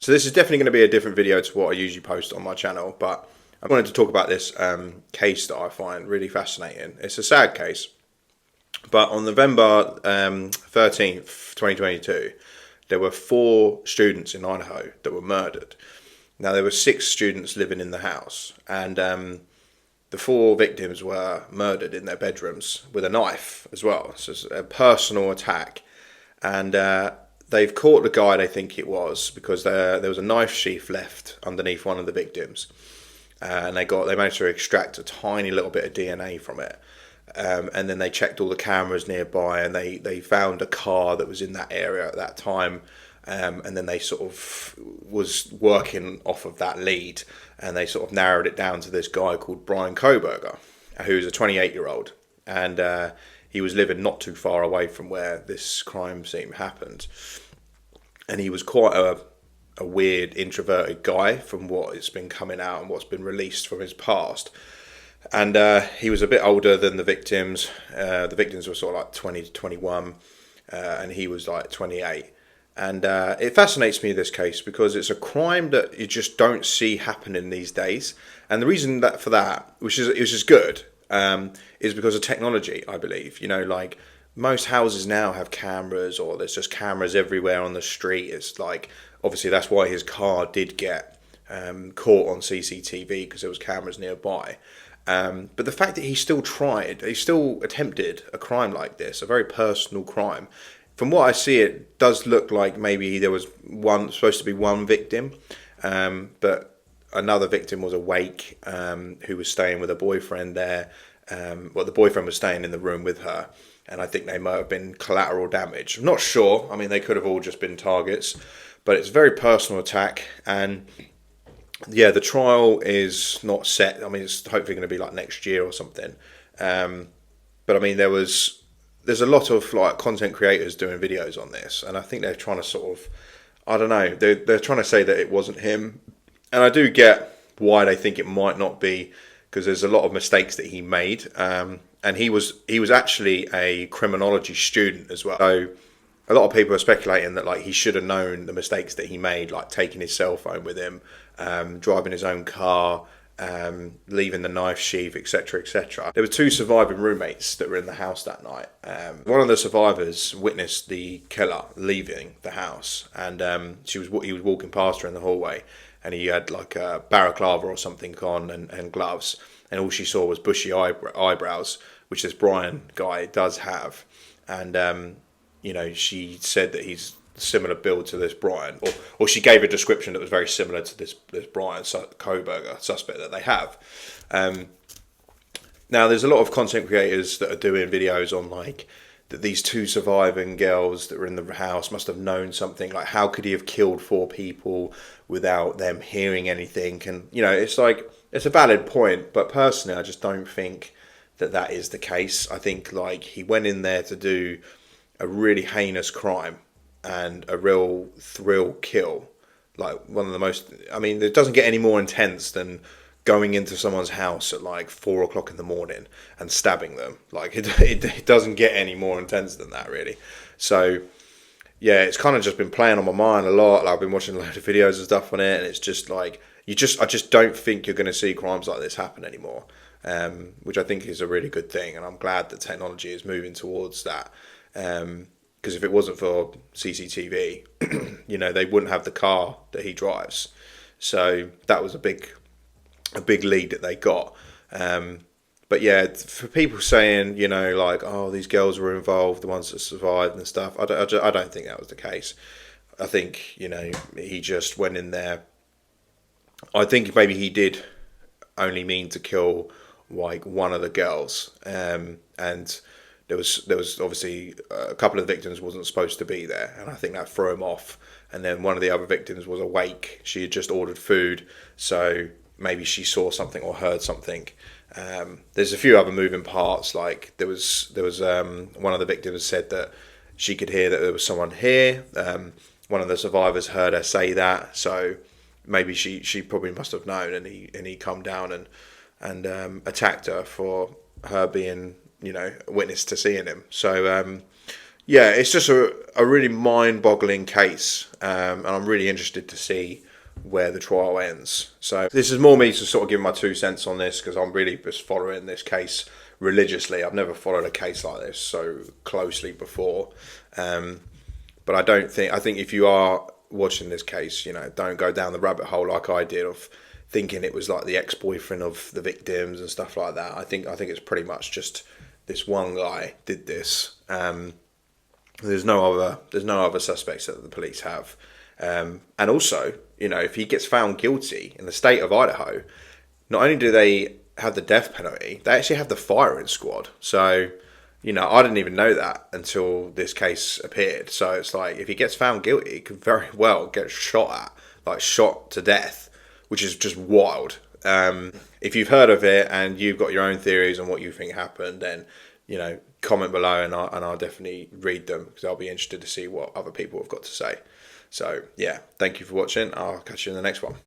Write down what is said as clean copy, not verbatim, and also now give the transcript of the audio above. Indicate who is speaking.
Speaker 1: So this is definitely going to be a different video to what I usually post on my channel, but I wanted to talk about this case that I find really fascinating. It's a sad case, but on November 13th, 2022, there were 4 students in Idaho that were murdered. Now, there were 6 students living in the house, and the 4 victims were murdered in their bedrooms with a knife as well. So it's a personal attack, and they've caught the guy, they think it was, because there was a knife sheath left underneath one of the victims, and they managed to extract a tiny little bit of DNA from it. And then they checked all the cameras nearby, and they found a car that was in that area at that time. And then they sort of was working off of that lead, and they sort of narrowed it down to this guy called Brian Koberger, who's a 28-year-old, and he was living not too far away from where this crime scene happened. And he was quite a weird, introverted guy from what has been coming out and what's been released from his past. And he was a bit older than the victims. The victims were sort of like 20 to 21, and he was like 28. And it fascinates me, this case, because it's a crime that you just don't see happening these days. And the reason that for that, which is good, is because of technology, I believe. You know, like most houses now have cameras, or there's just cameras everywhere on the street. It's like, obviously that's why his car did get caught on CCTV, because there was cameras nearby. But the fact that he still attempted a crime like this, a very personal crime. From what I see, it does look like maybe there was supposed to be one victim, but another victim was awake, who was staying with a boyfriend there. The boyfriend was staying in the room with her, and I think they might have been collateral damage. I'm not sure. I mean, they could have all just been targets, but it's a very personal attack. And yeah, the trial is not set. I mean, it's hopefully going to be like next year or something. But I mean, there's a lot of like content creators doing videos on this, and I think they're trying to sort of, I don't know, they're trying to say that it wasn't him, and I do get why they think it might not be, because there's a lot of mistakes that he made, and he was actually a criminology student as well. So a lot of people are speculating that like he should have known the mistakes that he made, like taking his cell phone with him, driving his own car, leaving the knife sheath, etc., etc. There were 2 surviving roommates that were in the house that night. One of the survivors witnessed the killer leaving the house, and he was walking past her in the hallway, and he had like a balaclava or something on, and gloves, and all she saw was bushy eyebrows, which this Brian guy does have. And you know, she said that he's similar build to this Brian, or she gave a description that was very similar to this Brian Koberger suspect that they have. Now, there's a lot of content creators that are doing videos on like that these 2 surviving girls that were in the house must have known something. Like, how could he have killed 4 people without them hearing anything? And you know, it's like, it's a valid point, but personally, I just don't think that is the case. I think like he went in there to do a really heinous crime and a real thrill kill, like one of the most, I mean, it doesn't get any more intense than going into someone's house at like 4 o'clock in the morning and stabbing them. Like it doesn't get any more intense than that, really. So yeah, it's kind of just been playing on my mind a lot. Like, I've been watching a load of videos and stuff on it, and it's just like, I just don't think you're going to see crimes like this happen anymore, which I think is a really good thing, and I'm glad that technology is moving towards that. Because if it wasn't for CCTV, you know, they wouldn't have the car that he drives. So that was a big lead that they got. But yeah, for people saying, you know, like, oh, these girls were involved, the ones that survived and stuff, I don't think that was the case. I think, you know, he just went in there. I think maybe he did only mean to kill like one of the girls, and there was obviously a couple of the victims wasn't supposed to be there, and I think that threw him off. And then one of the other victims was awake. She had just ordered food, so maybe she saw something or heard something. There's a few other moving parts. Like there was one of the victims said that she could hear that there was someone here. One of the survivors heard her say that, so maybe she probably must have known, and he come down and attacked her for her being, you know, a witness to seeing him. So Yeah, it's just a really mind-boggling case, and I'm really interested to see where the trial ends. So this is more me to sort of give my 2 cents on this, because I'm really just following this case religiously. I've never followed a case like this so closely before, but I think if you are watching this case, don't go down the rabbit hole like I did of thinking it was like the ex-boyfriend of the victims and stuff like that. I think it's pretty much just this one guy did this. There's no other suspects that the police have, and also, if he gets found guilty in the state of Idaho, not only do they have the death penalty, they actually have the firing squad. So, I didn't even know that until this case appeared. So it's like, if he gets found guilty, he could very well get shot at, like shot to death, which is just wild. If you've heard of it and you've got your own theories on what you think happened, then comment below, and I'll definitely read them, because I'll be interested to see what other people have got to say. So yeah, thank you for watching. I'll catch you in the next one.